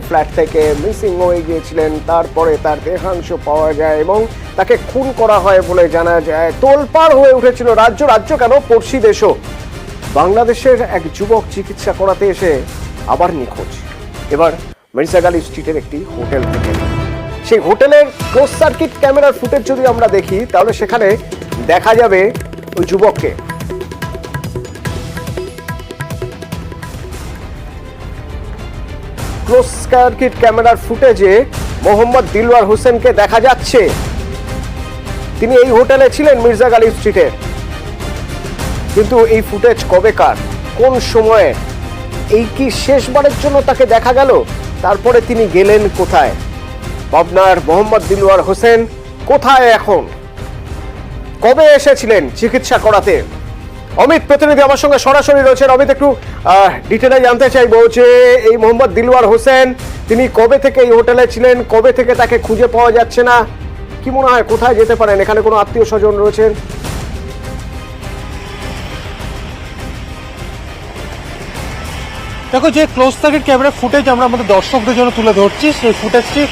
Flat থেকে missing হয়ে গিয়েছিলেন, তারপরে তার দেহাংশ পাওয়া যায় এবং তাকে খুন করা হয় বলে জানা যায়। তোলপাড় হয়ে উঠেছিল রাজ্য কেন পড়শি দেশও। বাংলাদেশের এক যুবক চিকিৎসা করাতে এসে আবার নিখোঁজ। এবার মির্জাগালি স্ট্রিটের একটি হোটেল থেকে। সেই হোটেলের ক্লোজ সার্কিট ক্যামেরার ফুটেজ যদি আমরা দেখি তাহলে সেখানে দেখা যাবে ওই যুবককে। ক্লোজ সার্কিট ক্যামেরার ফুটেজে মোহাম্মদ দিলওয়ার হোসেনকে দেখা যাচ্ছে। তিনি এই হোটেলে ছিলেন মির্জাগালি স্ট্রিটে, কিন্তু এই ফুটেজ কবেকার, কোন সময়ে, এই কি শেষবারের জন্য তাকে দেখা গেল? তারপরে তিনি গেলেন কোথায়? পাবনার মোহাম্মদ দিলওয়ার হোসেন কোথায় এখন? কবে এসেছিলেন চিকিৎসা করাতে? অমিত প্রতিনিধি আমার সঙ্গে সরাসরি রয়েছেন। অমিত, একটু ডিটেলে জানতে চাইবো যে এই মোহাম্মদ দিলওয়ার হোসেন তিনি কবে থেকে এই হোটেলে ছিলেন, কবে থেকে তাকে খুঁজে পাওয়া যাচ্ছে না, কি মনে হয় কোথায় যেতে পারেন? এখানে কোনো আত্মীয় স্বজন রয়েছেন? দেখো, যে ক্লোজ সার্কিট ক্যামেরা ফুটেজ আমরা আমাদের দর্শকদের জন্য তুলে ধরছি, সেই ফুটেজটি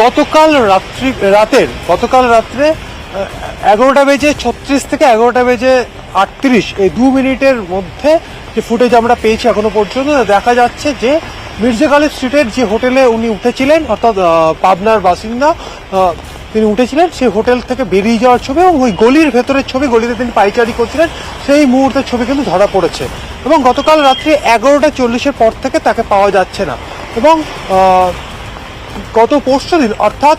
গতকাল রাত্রে 11:36 থেকে 11:38 এই 2 মিনিটের মধ্যে যে ফুটেজ আমরা পেয়েছি এখনো পর্যন্ত, দেখা যাচ্ছে যে মির্জাগালি স্ট্রিটের যে হোটেলে উনি উঠেছিলেন, অর্থাৎ পাবনার বাসিন্দা, তিনি উঠেছিলেন সেই হোটেল থেকে বেরিয়ে যাওয়ার ছবি এবং ওই গলির ভেতরের ছবি, গলিতে তিনি পাইচারি করছিলেন সেই মুহূর্তের ছবি কিন্তু ধরা পড়েছে। এবং গতকাল রাত্রি 11:40 পর থেকে তাকে পাওয়া যাচ্ছে না। এবং গত পরশু দিন অর্থাৎ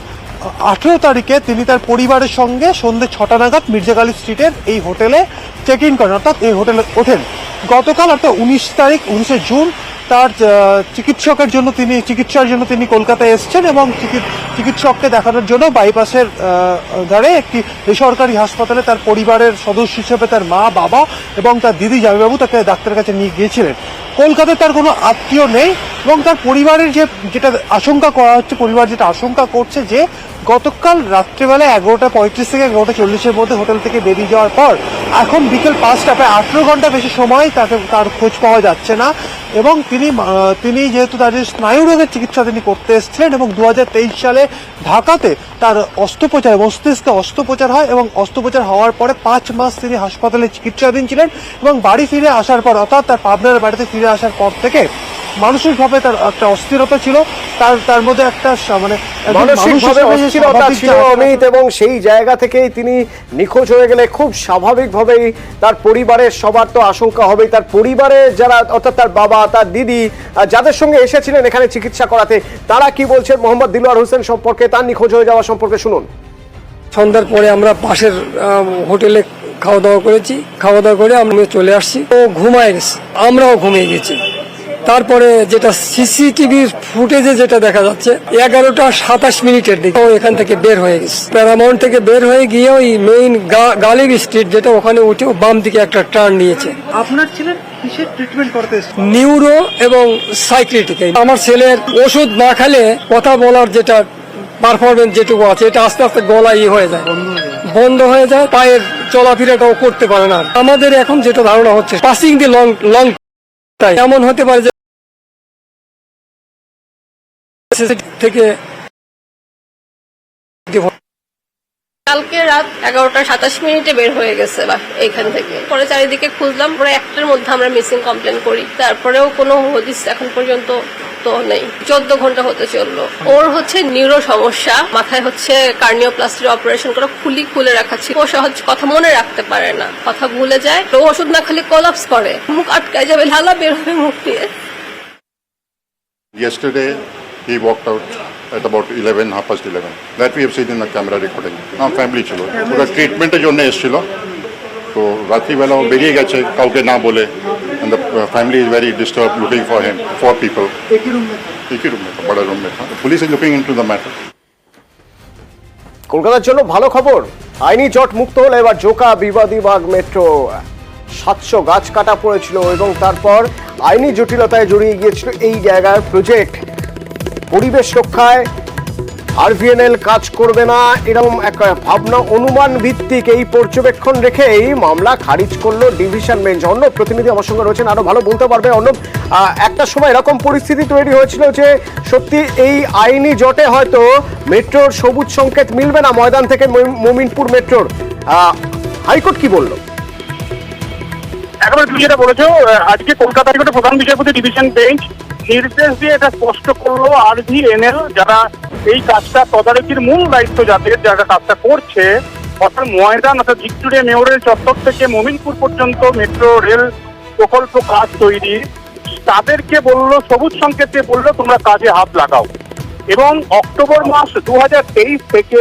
18 তারিখে তিনি তার পরিবারের সঙ্গে সন্ধ্যে 6টা নাগাদ মির্জাগালি স্ট্রিটের এই হোটেলে চেক ইন করেন, অর্থাৎ এই হোটেলে ওঠেন। গতকাল অর্থাৎ 19 জুন তার চিকিৎসার জন্য তিনি কলকাতায় এসেছেন এবং চিকিৎসককে দেখানোর জন্য বাইপাসের ধারে একটি বেসরকারি হাসপাতালে তার পরিবারের সদস্য হিসেবে তার মা, বাবা এবং তার দিদি জামাইবাবু তাকে ডাক্তারের কাছে নিয়ে গিয়েছিলেন। কলকাতায় তার কোনো আত্মীয় নেই এবং তার পরিবারের যেটা আশঙ্কা করা হচ্ছে, পরিবার যেটা আশঙ্কা করছে যে গতকাল রাত্রেবেলা 11:35 থেকে 11:40 মধ্যে হোটেল থেকে বেরিয়ে যাওয়ার পর এখন বিকেল 5টা, প্রায় 18 ঘন্টা বেশি সময় তার খোঁজ পাওয়া যাচ্ছে না। এবং তিনি যেহেতু তার স্নায়ু রোগের চিকিৎসা তিনি করতে এসেছিলেন এবং 2023 সালে ঢাকাতে তার মস্তিষ্কে অস্ত্রোপচার হয় এবং অস্ত্রোপচার হওয়ার পরে 5 মাস তিনি হাসপাতালে চিকিৎসাধীন ছিলেন এবং বাড়ি ফিরে আসার পর, অর্থাৎ তার পাবনার বাড়িতে ফিরে আসার পর থেকে মানসিকভাবে তার একটা অস্থিরতা ছিল, তার মধ্যে একটা মানসিকভাবে অস্থিরতা ছিল অমিত, এবং সেই জায়গা থেকেই তিনি নিখোঁজ হয়ে গেলে খুব স্বাভাবিকভাবেই তার পরিবারের সবার তো আশঙ্কা হবেই। তার পরিবারের যারা, অর্থাৎ তার বাবা, তার দিদি, যাদের সঙ্গে এসেছিলেন এখানে চিকিৎসা করাতে, তারা কি বলছেন মোহাম্মদ দিলওয়ার হোসেন সম্পর্কে, তার নিখোঁজ হয়ে যাওয়া সম্পর্কে? শুনুন। সন্ধ্যার পরে আমরা পাশের হোটেলে খাওয়া দাওয়া করে আমরা চলে আসছি। ও ঘুমায় গেছে, আমরাও ঘুমিয়ে গেছি। তারপরে যেটা সিসিটিভির ফুটেজে যেটা দেখা যাচ্ছে 11:27 দিকে ও এখান থেকে বের হয়ে গেছে। প্যারামাউন্ট থেকে বের হয়ে গিয়ে ওই মেইন গালিব স্ট্রিট যেটা, ওখানে উঠে বাম দিকে একটা টার্ন নিয়েছে। আপনার ছেলের কিসের ট্রিটমেন্ট করতে? নিউরো এবং সাইকিয়াট্রিকে। আমার ছেলের ওষুধ না খেলে কথা বলার যেটা পারফরমেন্স যেটুকু আছে, এটা আস্তে আস্তে গলা হয়ে যায়, বন্ধ হয়ে যায়, পায়ের চলাফেরাটাও করতে পারে না। আমাদের এখন যেটা ধারণা হচ্ছে পাসিং দি লং তাই এমন হতে পারে যে থেকে কালকে রাত 11:27 বের হয়ে গেছে এইখান থেকে। পরে চারিদিকে খুঁজলাম, পরে 1টার মধ্যে আমরা মিসিং কমপ্লেন করি, তারপরেও কোনো হদিস এখন পর্যন্ত তো নেই। 14 ঘন্টা হতে চললো। ওর হচ্ছে নিউরো সমস্যা, মাথায় হচ্ছে কার্নিওপ্লাস্টির অপারেশন করে খুলে রাখা ছিল। ও সহজ কথা মনে রাখতে পারে না, কথা ভুলে যায়, তো ওষুধ না খালি কোলাপস করে, মুখ আটকায় যাবে, লালা বের হবে মুখ দিয়ে। Yesterday he walked out at about 11:30. That we have seen in the camera recording. Now family ছিল, ওরা ট্রিটমেন্টের জন্য এসেছিল, তো রাত্রিবেলা ও বেরিয়ে গেছে কাউকে না বলে, and the family is very disturbed looking for him. 4 people. एक ही रूम में था, बड़ा रूम में था. The police is looking into the matter. কলকাতার জন্য ভালো খবর, আইনি জট মুক্ত হলো এবার জোকা বিবাদীবাগ মেট্রো। 700 গাছ কাটা পড়েছিল এবং তারপর আইনি জটিলতায় জড়িয়ে গিয়েছিল এই জায়গার প্রজেক্ট। পরিবেশ রক্ষায় আরভিএনএল কাজ করবে না এরকম এক ভাবনা অনুমান ভিত্তিক এই পর্যবেক্ষণ রেখেই মামলা খারিজ করলো ডিভিশন বেঞ্চ। অর্ণব প্রতিনিধি আমার সঙ্গে রয়েছেন, আরো ভালো বলতে পারবে। অর্ণব, একটা সময় এরকম পরিস্থিতি তৈরি হয়েছিল যে সত্যি এই আইনি জটে হয়তো মেট্রোর সবুজ সংকেত মিলবে না ময়দান থেকে মোমিনপুর মেট্রোর, হাইকোর্ট কি বললো? একেবারে তুমি যেটা বলেছো, আজকে কলকাতা হাইকোর্টের প্রধান বিচারপতি ডিভিশন বেঞ্চ নির্দেশ দিয়ে এটা স্পষ্ট করলো আরভিএনএল যারা এই কাজটা তদারকির মূল দায়িত্ব যারা কাজটা করছে, অর্থাৎ ময়দান অর্থাৎ ভিক্টোরিয়া মেমোরিয়াল চত্বর থেকে মোমিনপুর পর্যন্ত মেট্রো রেল প্রকল্প কাজ তৈরি, তাদেরকে বললো সবুজ সংকেতে বললো তোমরা কাজে হাত লাগাও। এবং অক্টোবর মাস 2023 থেকে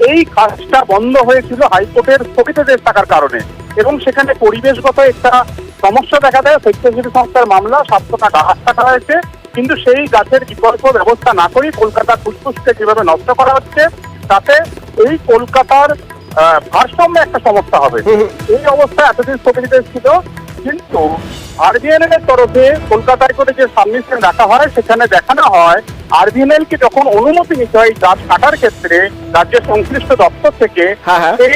এই কাজটা বন্ধ হয়েছিল হাইকোর্টের স্থগিতাদেশ থাকার কারণে, এবং সেখানে পরিবেশগত একটা সমস্যা দেখা দেয়। স্বেচ্ছাসেবী সংস্থার মামলা 700 টাকা গাছ কাটা হয়েছে, কিন্তু সেই গাছের বিকল্প ব্যবস্থা না করেই কলকাতার ফুসফুসকে যেভাবে নষ্ট করা হচ্ছে, তাতে এই কলকাতার ভারসাম্য একটা সমস্যা হবে। এই অবস্থায় এতদিন স্থগিতাদেশ ছিল, কিন্তু আরভিএনএল এর তরফে কলকাতা হাইকোর্টে যে সাবমিশন রাখা হয় সেখানে দেখানো হয় আরভিএনএল কে যখন অনুমতি নিতে হয় গাছ কাটার ক্ষেত্রে রাজ্যের সংশ্লিষ্ট দপ্তর থেকে,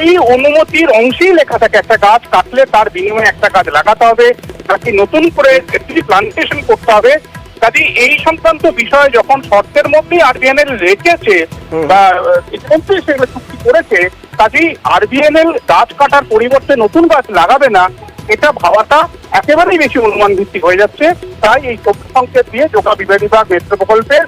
এই অনুমতির অংশেই লেখা থাকে একটা গাছ কাটলে তার বিনিময়ে একটা গাছ লাগাতে হবে, নাকি নতুন করে প্লান্টেশন করতে হবে। কাজে এই সংক্রান্ত বিষয়ে যখন শর্তের মধ্যেই আরভিএনএল রেখেছে বা ইতিমধ্যে সেগুলো চুক্তি করেছে, কাজেই আরভিএনএল গাছ কাটার পরিবর্তে নতুন গাছ লাগাবে না, এটা ভাবাটা একেবারেই বেশি অনুমান ভিত্তিক হয়ে যাচ্ছে। তাই এই সবুজ সংকেত দিয়ে জোকা বিভাগ মেট্রো প্রকল্পের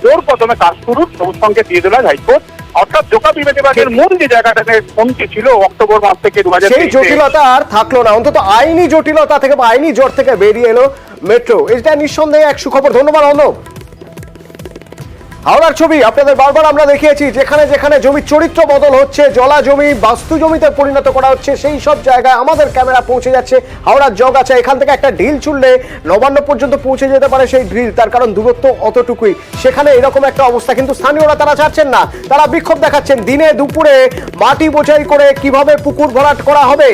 জোর কদমে কাজ শুরুর সবুজ সংকেত দিয়ে দিল হাইকোর্ট। অর্থাৎ জোকা বিভাগের মূল যে জায়গাটাতে কমতি ছিল অক্টোবর মাস থেকে 2023, সেই জটিলতা আর থাকলো না, অন্তত আইনি জটিলতা থেকে বা আইনি জট থেকে বেরিয়ে এলো মেট্রো। এটা নিঃসন্দেহে এক সুখবর। ধন্যবাদ অর্ণব। হাওড়ার ছবি আপনাদের বারবার আমরা দেখিয়েছি, যেখানে যেখানে জমির চরিত্র বদল হচ্ছে, জলা জমি বাস্তু জমিতে পরিণত করা হচ্ছে, সেই সব জায়গায় আমাদের ক্যামেরা পৌঁছে যাচ্ছে। হাওড়ার জগাছা, এখান থেকে একটা ঢিল ছুড়লে নবান্ন পর্যন্ত পৌঁছে যেতে পারে সেই ঢিল, তার কারণ দূরত্ব অতটুকুই। সেখানে এরকম একটা অবস্থা, কিন্তু স্থানীয়রা তারা ছাড়ছেন না, তারা বিক্ষোভ দেখাচ্ছেন। দিনে দুপুরে মাটি বোঝাই করে কিভাবে পুকুর ভরাট করা হবে,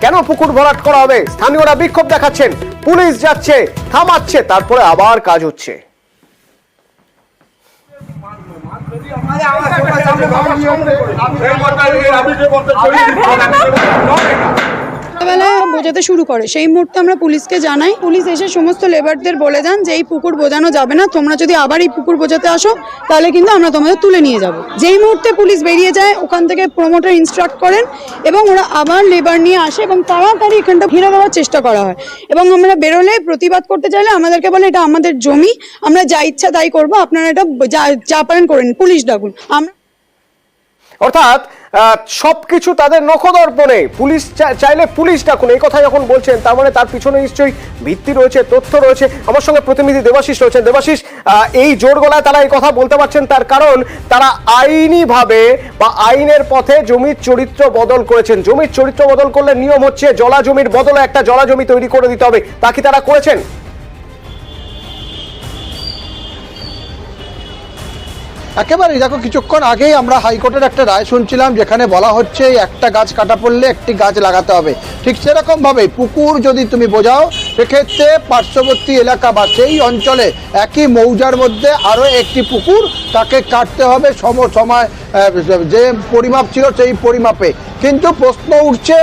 কেন পুকুর ভরাট করা হবে, স্থানীয়রা বিক্ষোভ দেখাচ্ছেন। পুলিশ যাচ্ছে, থামাচ্ছে, তারপরে আবার কাজ হচ্ছে। বেলা বোঝাতে শুরু করে, সেই মুহূর্তে আমরা পুলিশকে জানাই। পুলিশ এসে সমস্ত লেবারদের বলে দেন যে এই পুকুর বোঝানো যাবে না, তোমরা যদি আবার এই পুকুর বোঝাতে আসো তাহলে কিন্তু আমরা তোমাদের তুলে নিয়ে যাব। যেই মুহূর্তে পুলিশ বেরিয়ে যায়, ওখান থেকে প্রমোটার ইনস্ট্রাক্ট করেন এবং ওরা আবার লেবার নিয়ে আসে এবং তাড়াতাড়ি এখানটা ঘিরে দেওয়ার চেষ্টা করা হয়। এবং আমরা বেরোলে প্রতিবাদ করতে চাইলে আমাদেরকে বলে এটা আমাদের জমি, আমরা যা ইচ্ছা তাই করবো, আপনারা এটা যা পারেন করেন, পুলিশ ডাকুন। আমরা অর্থাৎ সবকিছু তাদের নখদর্পণে, পুলিশ চাইলে পুলিশ ডাকুন, এই কথা যখন বলছেন তার মানে তার পিছনে নিশ্চয়ই ভিত্তি রয়েছে, তথ্য রয়েছে। আমার সঙ্গে প্রতিনিধি দেবাশিস রয়েছেন। দেবাশিস, এই জোর গলায় তারা এই কথা বলতে পারছেন তার কারণ তারা আইনিভাবে বা আইনের পথে জমির চরিত্র বদল করেছেন। জমির চরিত্র বদল করলে নিয়ম হচ্ছে জলা জমির বদলে একটা জলা জমি তৈরি করে দিতে হবে, তা কি তারা করেছেন? একেবারেই দেখো, কিছুক্ষণ আগেই আমরা হাইকোর্টের একটা রায় শুনছিলাম যেখানে বলা হচ্ছে একটা গাছ কাটা পড়লে একটি গাছ লাগাতে হবে। ঠিক সেরকমভাবে পুকুর যদি তুমি বোঝাও, সেক্ষেত্রে পার্শ্ববর্তী এলাকা বা সেই অঞ্চলে একই মৌজার মধ্যে আরও একটি পুকুর তাকে কাটতে হবে সময় যে পরিমাপ ছিল সেই পরিমাপে। কিন্তু প্রশ্ন উঠছে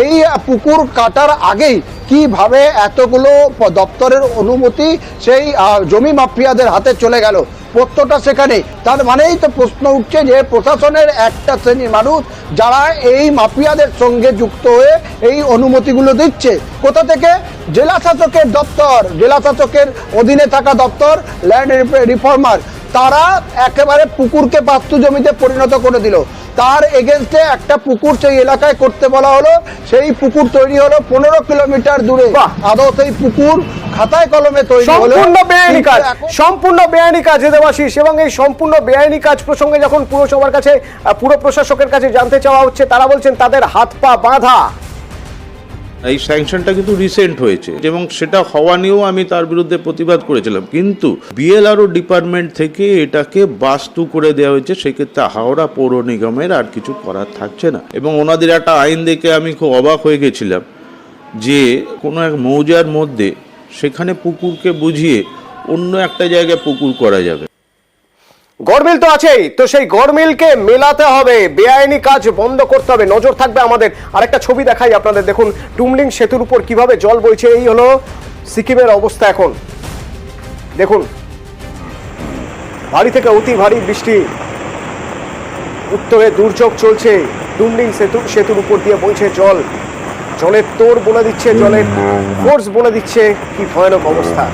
এই পুকুর কাটার আগেই কিভাবে এতগুলো দপ্তরের অনুমতি সেই জমি মাফিয়াদের হাতে চলে গেল, প্রত্যেকটা সেখানে। তার মানেই তো প্রশ্ন উঠছে যে প্রশাসনের একটা শ্রেণীর মানুষ যারা এই মাফিয়াদের সঙ্গে যুক্ত হয়ে এই অনুমতিগুলো দিচ্ছে, কোথা থেকে? জেলা শাসকের দপ্তর, জেলা শাসকের অধীনে থাকা দপ্তর ল্যান্ড রিফর্মার, তারা একেবারে পুকুরকে বাস্তু জমিতে পরিণত করে দিল। তার এগেনস্টে একটা পুকুর সেই এলাকায় করতে বলা হলো, সেই পুকুর তৈরি হলো 15 কিলোমিটার দূরে। আদৌ সেই পুকুর খাতায় কলমে তৈরি হলো, সম্পূর্ণ বেআইনি কাজ দেবাশিস। এবং এই সম্পূর্ণ বেআইনি কাজ প্রসঙ্গে যখন পুরসভার কাছে, পুর প্রশাসকের কাছে জানতে চাওয়া হচ্ছে, তারা বলছেন তাদের হাত পা বাঁধা। এই স্যাংশনটা কিন্তু রিসেন্ট হয়েছে এবং সেটা হওয়া নিয়েও আমি তার বিরুদ্ধে প্রতিবাদ করেছিলাম, কিন্তু বিএলআরও ডিপার্টমেন্ট থেকে এটাকে বাস্তু করে দেওয়া হয়েছে। সেক্ষেত্রে হাওড়া পৌর নিগমের আর কিছু করার থাকছে না। এবং ওনাদের একটা আইন দেখে আমি খুব অবাক হয়ে গেছিলাম যে কোনো এক মৌজার মধ্যে সেখানে পুকুরকে বুঝিয়ে অন্য একটা জায়গায় পুকুর করা যাবে। গড়মিল তো আছেই, তো সেই গড়মিলকে মেলাতে হবে, বেআইনি কাজ বন্ধ করতে হবে, নজর থাকবে আমাদের। আরেকটা ছবি দেখাই আপনাদের, দেখুন টুমলিং সেতুর উপর কিভাবে জল বইছে। এই হলো সিকিমের অবস্থা এখন, দেখুন ভারী থেকে অতি ভারী বৃষ্টি, উত্তরে দুর্যোগ চলছে, টুমলিং সেতুর উপর দিয়ে বইছে জল, জলের তোর বলে দিচ্ছে, জলের ফোর্স বলে দিচ্ছে, কি ভয়ানক অবস্থা।